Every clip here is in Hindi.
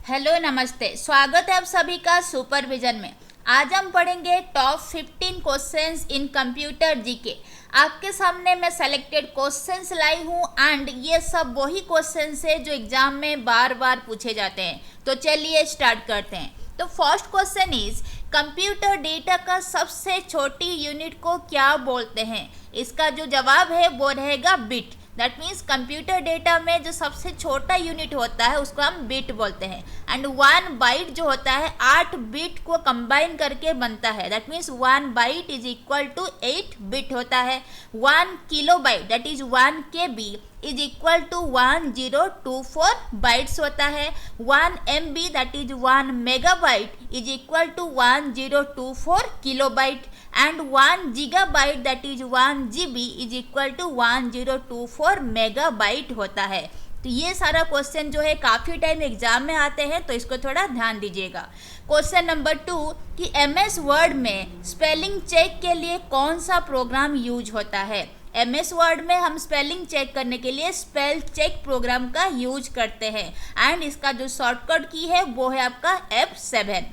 हेलो नमस्ते, स्वागत है आप सभी का सुपरविजन में। आज हम पढ़ेंगे top 15 questions in computer GK. आपके सामने मैं सेलेक्टेड क्वेश्चंस लाई हूँ एंड ये सब वही क्वेश्चंस है जो एग्जाम में बार बार पूछे जाते हैं। तो चलिए स्टार्ट करते हैं। तो first question is computer data का सबसे छोटी यूनिट को क्या बोलते हैं? इसका जो जवाब है वो रहेगा bit. That means computer data में जो सबसे छोटा यूनिट होता है उसको हम बिट बोलते हैं। एंड 1 बाइट जो होता है 8 बिट को कंबाइन करके बनता है। That means 1 byte is equal to 8 bit होता है। 1 kilobyte that is 1 KB is equal to 1024 bytes होता है। 1 MB that is 1 megabyte is equal to 1024 kilobyte and 1 gigabyte that is 1 GB is equal to 1024 megabyte होता है। तो ये सारा क्वेश्चन जो है काफ़ी टाइम एग्जाम में आते हैं, तो इसको थोड़ा ध्यान दीजिएगा। क्वेश्चन नंबर 2 कि MS वर्ड में स्पेलिंग चेक के लिए कौन सा प्रोग्राम यूज होता है? MS वर्ड में हम स्पेलिंग चेक करने के लिए स्पेल चेक प्रोग्राम का यूज करते हैं एंड इसका जो शॉर्टकट की है वो है आपका F7।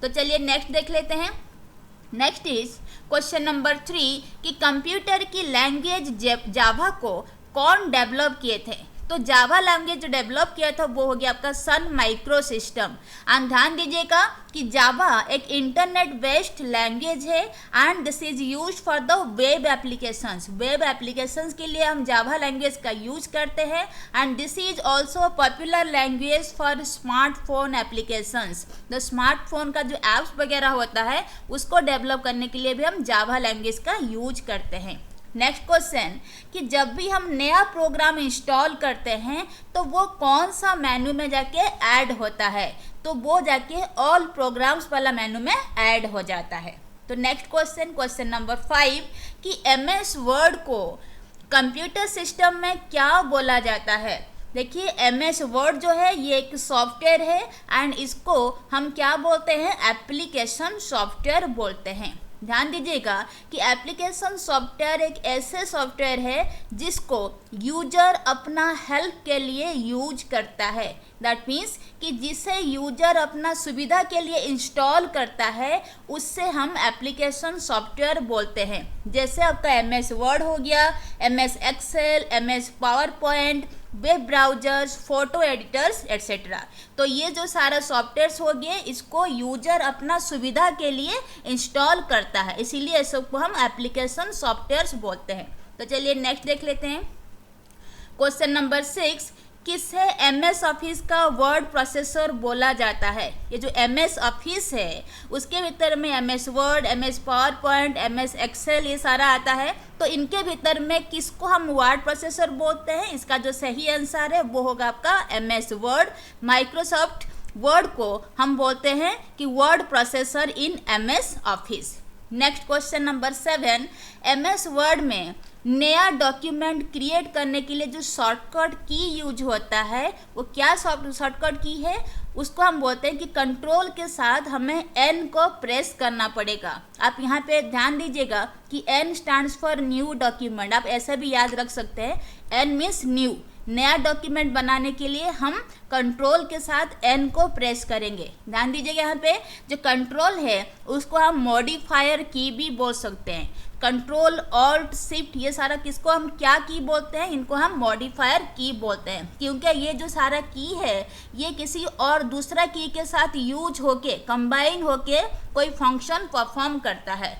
तो चलिए नेक्स्ट देख लेते हैं। नेक्स्ट इज क्वेश्चन नंबर 3 कि कंप्यूटर की लैंग्वेज जावा को कौन डेवलप किए थे? तो जावा लैंग्वेज जो डेवलप किया था वो हो गया आपका सन माइक्रो सिस्टम। एंड ध्यान दीजिएगा कि जावा एक इंटरनेट बेस्ड लैंग्वेज है and this is use for the web applications. Web applications के लिए हम जावा लैंग्वेज का यूज करते हैं and this is also popular language for smartphone applications. The smartphone का जो एप्स वगैरह होता है उसको डेवलप करने के लिए भी हम जावा लैंग्वेज का यूज करते हैं। नेक्स्ट क्वेश्चन कि जब भी हम नया प्रोग्राम इंस्टॉल करते हैं तो वो कौन सा मेनू में जाके ऐड होता है? तो वो जाके ऑल प्रोग्राम्स वाला मेनू में ऐड हो जाता है। तो नेक्स्ट क्वेश्चन नंबर 5 कि MS वर्ड को कंप्यूटर सिस्टम में क्या बोला जाता है? देखिए MS वर्ड जो है ये एक सॉफ्टवेयर है एंड इसको हम क्या बोलते हैं? एप्लीकेशन सॉफ्टवेयर बोलते हैं। ध्यान दीजिएगा कि एप्लीकेशन सॉफ्टवेयर एक ऐसे सॉफ्टवेयर है जिसको यूजर अपना हेल्प के लिए यूज करता है। दैट मीन्स कि जिसे यूजर अपना सुविधा के लिए इंस्टॉल करता है उससे हम एप्लीकेशन सॉफ्टवेयर बोलते हैं। जैसे आपका MS वर्ड हो गया, MS Excel, MS PowerPoint, web browsers, photo editors etcetera. तो ये जो सारा सॉफ्टवेयर्स हो गए इसको यूजर अपना सुविधा के लिए इंस्टॉल करता है, इसीलिए इस सबको हम एप्लीकेशन सॉफ्टवेयर्स बोलते हैं। तो चलिए नेक्स्ट देख लेते हैं। क्वेश्चन नंबर 6 किसे MS ऑफिस का वर्ड प्रोसेसर बोला जाता है? ये जो MS ऑफिस है उसके भीतर में MS Word, MS PowerPoint, MS Excel ये सारा आता है। तो इनके भीतर में किसको हम वर्ड प्रोसेसर बोलते हैं? इसका जो सही आंसर है वो होगा आपका MS वर्ड। माइक्रोसॉफ्ट वर्ड को हम बोलते हैं कि वर्ड प्रोसेसर इन MS office. Next question number 7 MS Word में नया डॉक्यूमेंट क्रिएट करने के लिए जो शॉर्टकट की यूज होता है वो क्या शॉर्टकट की है? उसको हम बोलते हैं कि कंट्रोल के साथ हमें N को प्रेस करना पड़ेगा। आप यहाँ पे ध्यान दीजिएगा कि N stands for new document. आप ऐसा भी याद रख सकते हैं, N मीन्स न्यू। नया डॉक्यूमेंट बनाने के लिए हम कंट्रोल के साथ N को प्रेस करेंगे। ध्यान दीजिएगा यहाँ पे जो कंट्रोल है उसको हम मॉडिफायर की भी बोल सकते हैं। कंट्रोल ऑल्ट शिफ्ट ये सारा किसको हम क्या की बोलते हैं? इनको हम मॉडिफायर की बोलते हैं, क्योंकि ये जो सारा की है ये किसी और दूसरा की के साथ यूज होके कंबाइन होके कोई फंक्शन परफॉर्म करता है।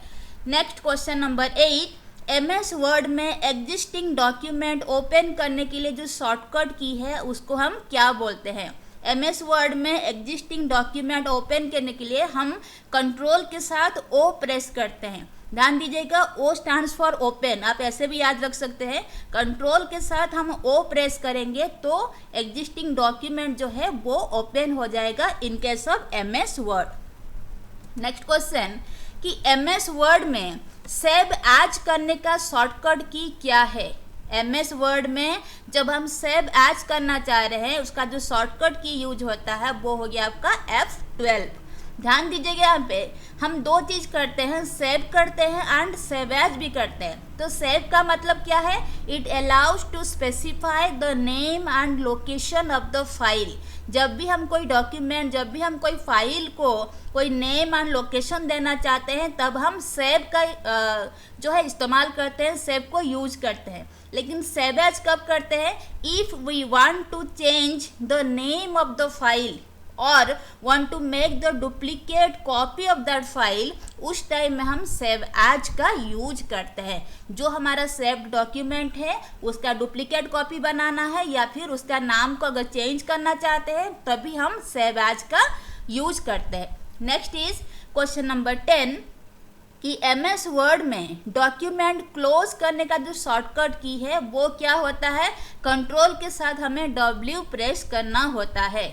Next question number 8 MS Word में एग्जिस्टिंग डॉक्यूमेंट ओपन करने के लिए जो शॉर्टकट की है उसको हम क्या बोलते हैं? MS वर्ड में एग्जिस्टिंग डॉक्यूमेंट ओपन करने के लिए हम कंट्रोल के साथ O प्रेस करते हैं। ध्यान दीजिएगा O स्टैंड्स फॉर ओपन। आप ऐसे भी याद रख सकते हैं, कंट्रोल के साथ हम O प्रेस करेंगे तो एग्जिस्टिंग डॉक्यूमेंट जो है वो ओपन हो जाएगा in case of MS word. Next question कि MS वर्ड में सेव एज करने का शॉर्टकट की क्या है? MS वर्ड में जब हम सेव एज करना चाह रहे हैं उसका जो शॉर्टकट की यूज होता है वो हो गया आपका F12। ध्यान दीजिएगा यहाँ पे हम दो चीज करते हैं, सेव करते हैं एंड सेव एज भी करते हैं। तो सेव का मतलब क्या है, it allows to specify the name and location of the file. जब भी हम कोई डॉक्यूमेंट, जब भी हम कोई फाइल को कोई नेम एंड लोकेशन देना चाहते हैं तब हम सेव का जो है इस्तेमाल करते हैं, सेव को यूज करते हैं। लेकिन सेव एज कब करते हैं, if we want to change the name of the file और want to make the duplicate copy of that file, उस टाइम में हम सेव एज का यूज करते हैं। जो हमारा सेव्ड डॉक्यूमेंट है उसका डुप्लीकेट कॉपी बनाना है या फिर उसका नाम को अगर चेंज करना चाहते हैं तभी हम सेव एज का यूज करते हैं। नेक्स्ट इज क्वेश्चन नंबर 10 कि MS वर्ड में डॉक्यूमेंट क्लोज करने का जो शॉर्टकट की है वो क्या होता है, कंट्रोल के साथ हमें W प्रेस करना होता है।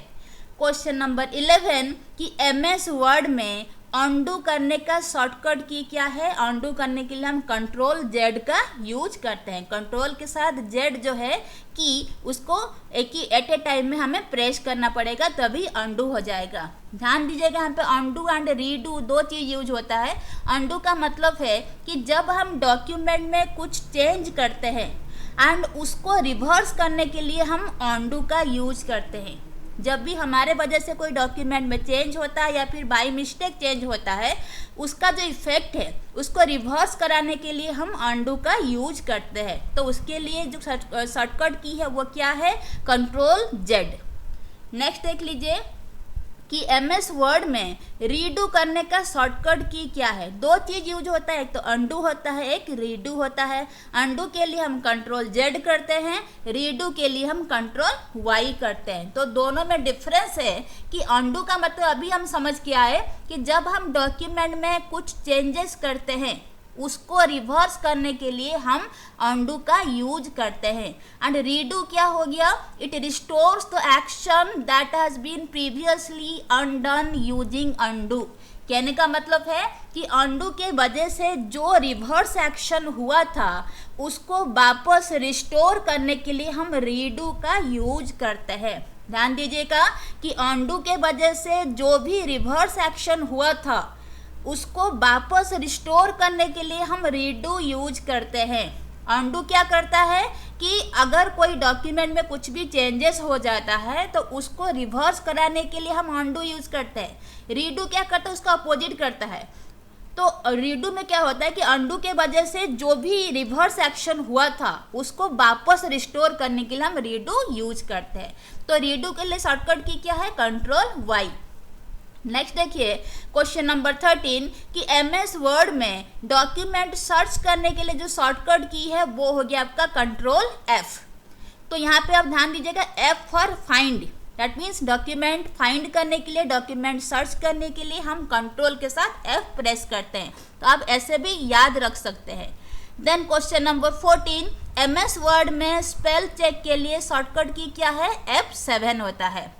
क्वेश्चन नंबर 11 कि MS वर्ड में अनडू करने का शॉर्टकट की क्या है, अनडू करने के लिए हम कंट्रोल Z का यूज करते हैं। कंट्रोल के साथ Z जो है कि उसको एक ही एट ए टाइम में हमें प्रेस करना पड़ेगा तभी अनडू हो जाएगा। ध्यान दीजिएगा यहाँ पे अनडू एंड रीडू दो चीज़ यूज होता है। अनडू का मतलब है कि जब हम डॉक्यूमेंट में कुछ चेंज करते हैं एंड उसको रिवर्स करने के लिए हम अनडू का यूज करते हैं। जब भी हमारे वजह से कोई डॉक्यूमेंट में चेंज होता है या फिर बाय मिस्टेक चेंज होता है उसका जो इफेक्ट है उसको रिवर्स कराने के लिए हम अनडू का यूज करते हैं। तो उसके लिए जो शॉर्टकट की है वो क्या है, कंट्रोल Z। नेक्स्ट देख लीजिए कि MS वर्ड में रीडू करने का शॉर्टकट की क्या है। दो चीज़ यूज होता है, एक तो अनडू होता है, एक रीडू होता है। अनडू के लिए हम कंट्रोल Z करते हैं, रीडू के लिए हम कंट्रोल Y करते हैं। तो दोनों में डिफरेंस है कि अनडू का मतलब अभी हम समझ के आए कि जब हम डॉक्यूमेंट में कुछ चेंजेस करते हैं उसको रिवर्स करने के लिए हम अनडू का यूज करते हैं। एंड रीडू क्या हो गया, it restores the action that has been previously undone using undo. कहने का मतलब है कि अनडू के वजह से जो रिवर्स एक्शन हुआ था उसको वापस रिस्टोर करने के लिए हम रीडू का यूज करते हैं। ध्यान दीजिएगा कि अनडू के वजह से जो भी रिवर्स एक्शन हुआ था उसको वापस रिस्टोर करने के लिए हम रीडू यूज करते हैं। अनडू क्या करता है कि अगर कोई डॉक्यूमेंट में कुछ भी चेंजेस हो जाता है तो उसको रिवर्स कराने के लिए हम अनडू यूज करते हैं। रीडू क्या करता है, उसका अपोजिट करता है। तो रीडू में क्या होता है कि अनडू के वजह से जो भी रिवर्स एक्शन हुआ था उसको वापस रिस्टोर करने के लिए हम रीडू यूज करते हैं। तो रीडू के लिए शॉर्टकट की क्या है, कंट्रोल Y। नेक्स्ट देखिए क्वेश्चन नंबर 13 कि MS वर्ड में डॉक्यूमेंट सर्च करने के लिए जो शॉर्टकट की है वो हो गया आपका कंट्रोल F। तो यहाँ पे आप ध्यान दीजिएगा F for find, that means document find करने के लिए, डॉक्यूमेंट सर्च करने के लिए हम कंट्रोल के साथ F प्रेस करते हैं। तो आप ऐसे भी याद रख सकते हैं। Then question number 14 MS Word में स्पेल चेक के लिए शॉर्टकट की क्या है, F7 होता है।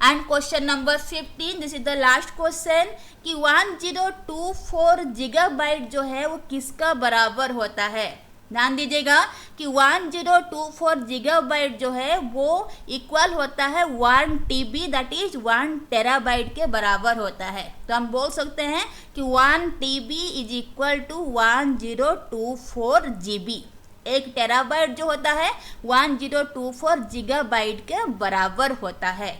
And question number 15 this is the last question कि 1024 गीगाबाइट जो है वो किसका बराबर होता है। ध्यान दीजिएगा कि 1024 गीगाबाइट जो है वो इक्वल होता है 1 TB दैट इज 1 टेराबाइट के बराबर होता है। तो हम बोल सकते हैं कि 1 TB is equal to 1024 GB। 1 terabyte जो होता है 1024 गीगाबाइट के बराबर होता है।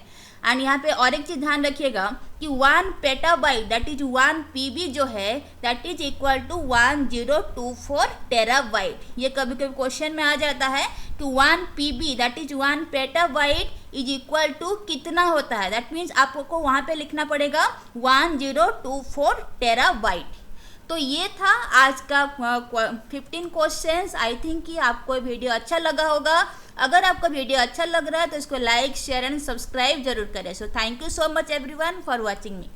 एंड यहाँ पे और एक चीज़ ध्यान रखिएगा कि 1 पेटाबाइट दैट इज 1 PB जो है that is equal to 1024 terabyte. ये कभी कभी क्वेश्चन में आ जाता है कि 1 PB that is 1 petabyte is equal to कितना होता है, दैट मीन्स आपको वहाँ पे लिखना पड़ेगा 1024 टेराबाइट। तो ये था आज का 15 क्वेश्चंस। आई थिंक कि आपको वीडियो अच्छा लगा होगा। अगर आपको वीडियो अच्छा लग रहा है तो इसको लाइक, शेयर एंड सब्सक्राइब जरूर करें। So thank you so much everyone for watching me.